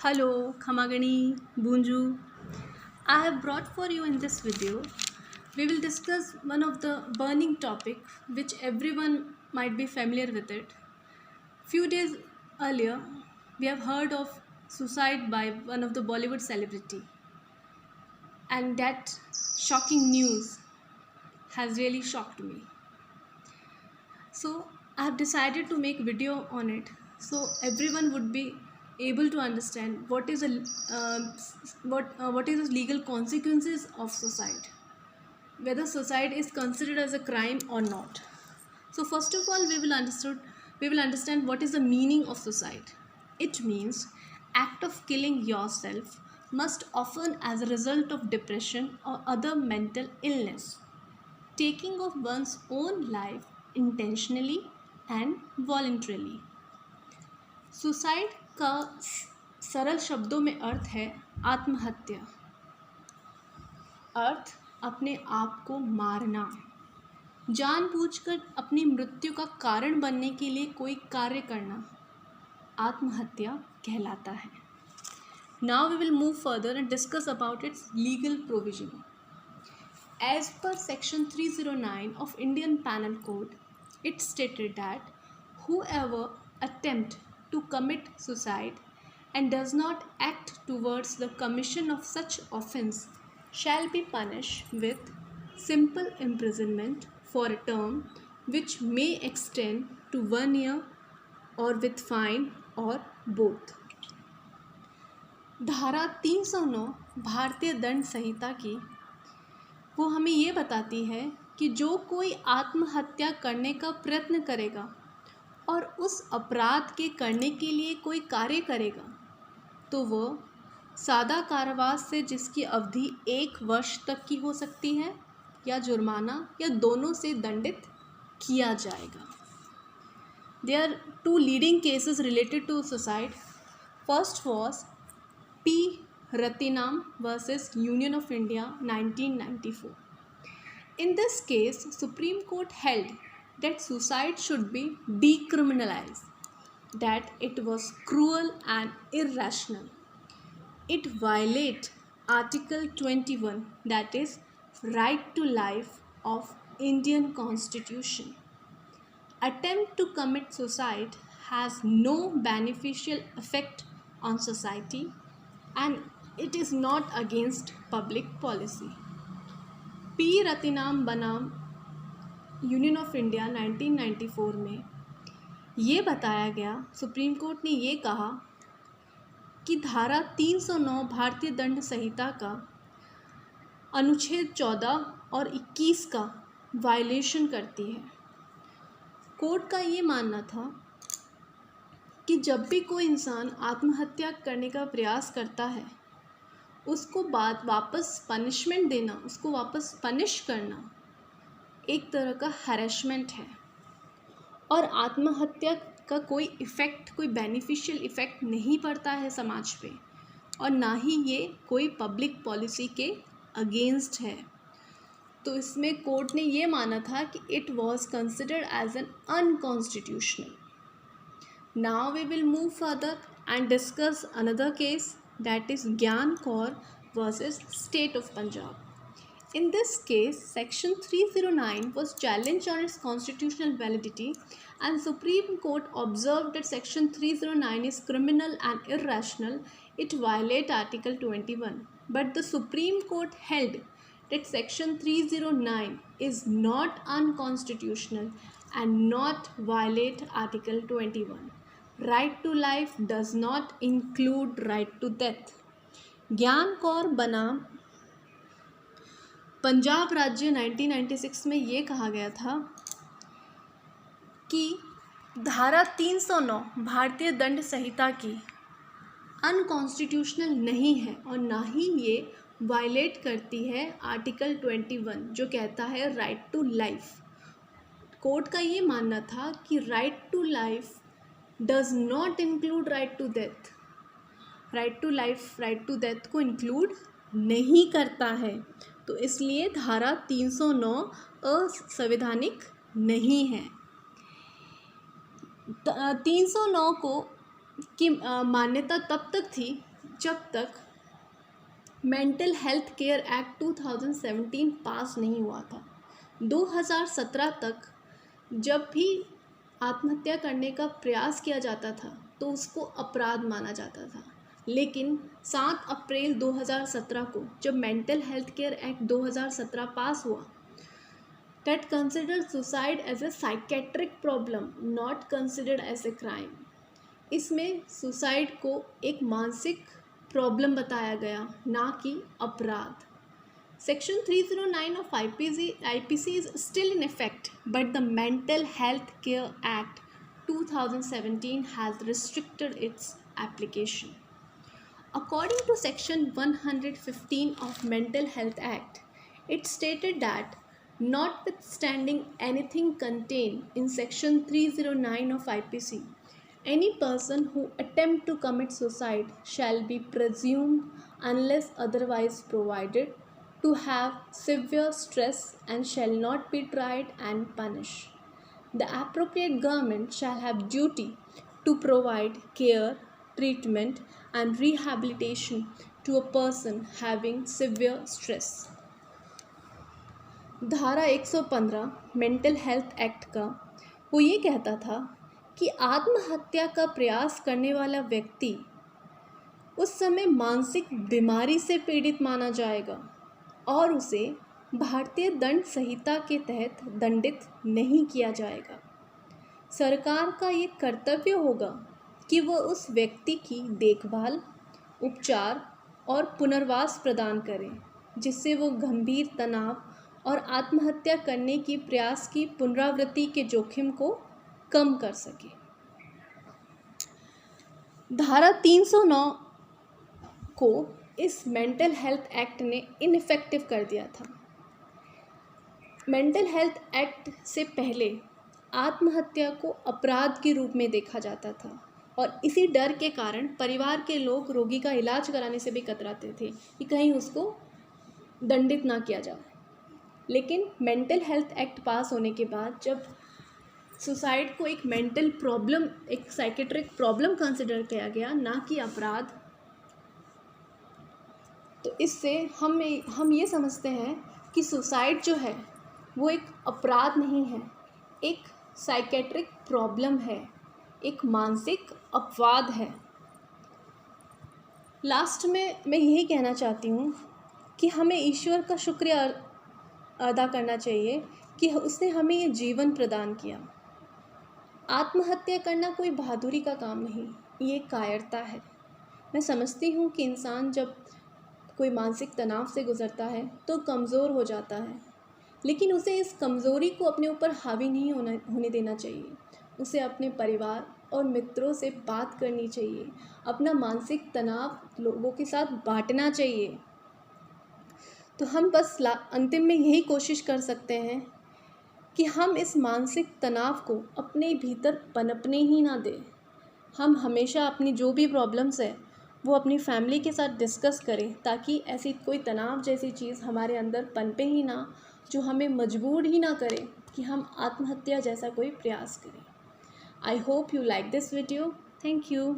Hello, Khamagani, Bunju. I have brought for you in this video. We will discuss one of the burning topic which everyone might be familiar with it. Few days earlier, we have heard of suicide by one of the Bollywood celebrity, and that shocking news has really shocked me. So I have decided to make video on it so everyone would be able to understand what is the legal consequences of suicide, whether suicide is considered as a crime or not. So first of all, we will understand what is the meaning of suicide. It means act of killing yourself, must often as a result of depression or other mental illness, taking of one's own life intentionally and voluntarily. Suicide का सरल शब्दों में अर्थ है आत्महत्या। अर्थ अपने आप को मारना, जानबूझकर अपनी मृत्यु का कारण बनने के लिए कोई कार्य करना आत्महत्या कहलाता है। Now we will move further and discuss about its legal provision. As per Section 309 of Indian Penal Code, it stated that whoever attempt to commit suicide and does not act towards the commission of such offence shall be punished with simple imprisonment for a term which may extend to 1 year or with fine or both. धारा 309 भारतीय दंड संहिता की वो हमें ये बताती है कि जो कोई आत्महत्या करने का प्रयत्न करेगा और उस अपराध के करने के लिए कोई कार्य करेगा तो वह सादा कारावास से जिसकी अवधि 1 वर्ष तक की हो सकती है या जुर्माना या दोनों से दंडित किया जाएगा। There are two leading cases related to suicide. First was P. Ratinam versus Union of India 1994. In this case, Supreme Court held that suicide should be decriminalized, that it was cruel and irrational. It violates Article 21, that is, right to life of Indian Constitution. Attempt to commit suicide has no beneficial effect on society and it is not against public policy. P. Ratinam बनाम union of India 1994 में ये बताया गया, supreme court ने ये कहा कि धारा 309 भारतीय दंड संहिता का अनुच्छेद 14 और 21 का वायलेशन करती है। कोर्ट का ये मानना था कि जब भी कोई इंसान आत्महत्या करने का प्रयास करता है उसको वापस पनिशमेंट देना, उसको वापस पनिश करना एक तरह का हैरेसमेंट है और आत्महत्या का कोई इफ़ेक्ट, कोई बेनिफिशियल इफ़ेक्ट नहीं पड़ता है समाज पे और ना ही ये कोई पब्लिक पॉलिसी के अगेंस्ट है। तो इसमें कोर्ट ने ये माना था कि it was considered as an unconstitutional. Now we will move further and discuss another case, that is Gyan Kaur versus State of Punjab. In this case, Section 309 was challenged on its constitutional validity and Supreme Court observed that Section 309 is criminal and irrational. It violates Article 21. But the Supreme Court held that Section 309 is not unconstitutional and not violate Article 21. Right to life does not include right to death. ज्ञान कौर बनाम पंजाब राज्य 1996 में ये कहा गया था कि धारा 309 भारतीय दंड संहिता की अनकॉन्स्टिट्यूशनल नहीं है और ना ही ये वायलेट करती है आर्टिकल 21 जो कहता है राइट टू लाइफ। कोर्ट का ये मानना था कि right to life does not include right to death. Right to life, right to death को इंक्लूड नहीं करता है, तो इसलिए धारा 309 असंवैधानिक नहीं है। 309 को की मान्यता तब तक थी जब तक मेंटल हेल्थ केयर एक्ट 2017 पास नहीं हुआ था। 2017 तक जब भी आत्महत्या करने का प्रयास किया जाता था तो उसको अपराध माना जाता था, लेकिन 7 अप्रैल 2017 को जब मेंटल हेल्थ केयर एक्ट 2017 पास हुआ, that considered suicide as a psychiatric problem, not considered as a crime. इसमें सुसाइड को एक मानसिक प्रॉब्लम बताया गया, ना कि अपराध। Section 309 of IPC is still in effect, but the Mental Health Care Act 2017 has restricted its application. According to Section 115 of Mental Health Act, it stated that notwithstanding anything contained in Section 309 of IPC, any person who attempt to commit suicide shall be presumed, unless otherwise provided, to have severe stress and shall not be tried and punished. The appropriate government shall have duty to provide care, treatment and rehabilitation to a person having severe stress. धारा 115 mental health act का वो ये कहता था कि आत्महत्या का प्रयास करने वाला व्यक्ति उस समय मानसिक बीमारी से पीड़ित माना जाएगा और उसे भारतीय दंड संहिता के तहत दंडित नहीं किया जाएगा। सरकार का ये कर्तव्य होगा कि वह उस व्यक्ति की देखभाल, उपचार और पुनर्वास प्रदान करे, जिससे वो गंभीर तनाव और आत्महत्या करने की प्रयास की पुनरावृत्ति के जोखिम को कम कर सके। धारा 309 को इस मेंटल हेल्थ एक्ट ने इनइफेक्टिव कर दिया था। मेंटल हेल्थ एक्ट से पहले आत्महत्या को अपराध के रूप में देखा जाता था और इसी डर के कारण परिवार के लोग रोगी का इलाज कराने से भी कतराते थे कि कहीं उसको दंडित ना किया जाए। लेकिन मेंटल हेल्थ एक्ट पास होने के बाद जब सुसाइड को एक मेंटल प्रॉब्लम, एक साइकेट्रिक प्रॉब्लम कंसिडर किया गया, ना कि अपराध, तो इससे हम ये समझते हैं कि सुसाइड जो है वो एक अपराध नहीं है, एक साइकेट्रिक प्रॉब्लम है, एक मानसिक अपवाद है। लास्ट में मैं यही कहना चाहती हूँ कि हमें ईश्वर का शुक्रिया अदा करना चाहिए कि उसने हमें ये जीवन प्रदान किया। आत्महत्या करना कोई बहादुरी का काम नहीं, ये कायरता है। मैं समझती हूँ कि इंसान जब कोई मानसिक तनाव से गुज़रता है तो कमज़ोर हो जाता है, लेकिन उसे इस कमज़ोरी को अपने ऊपर हावी नहीं होने देना चाहिए। उसे अपने परिवार और मित्रों से बात करनी चाहिए, अपना मानसिक तनाव लोगों के साथ बांटना चाहिए। तो हम बस अंतिम में यही कोशिश कर सकते हैं कि हम इस मानसिक तनाव को अपने भीतर पनपने ही ना दें। हम हमेशा अपनी जो भी प्रॉब्लम्स है वो अपनी फैमिली के साथ डिस्कस करें, ताकि ऐसी कोई तनाव जैसी चीज़ हमारे अंदर पनपे ही ना, जो हमें मजबूर ही ना करे कि हम आत्महत्या जैसा कोई प्रयास करें। I hope you like this video. Thank you.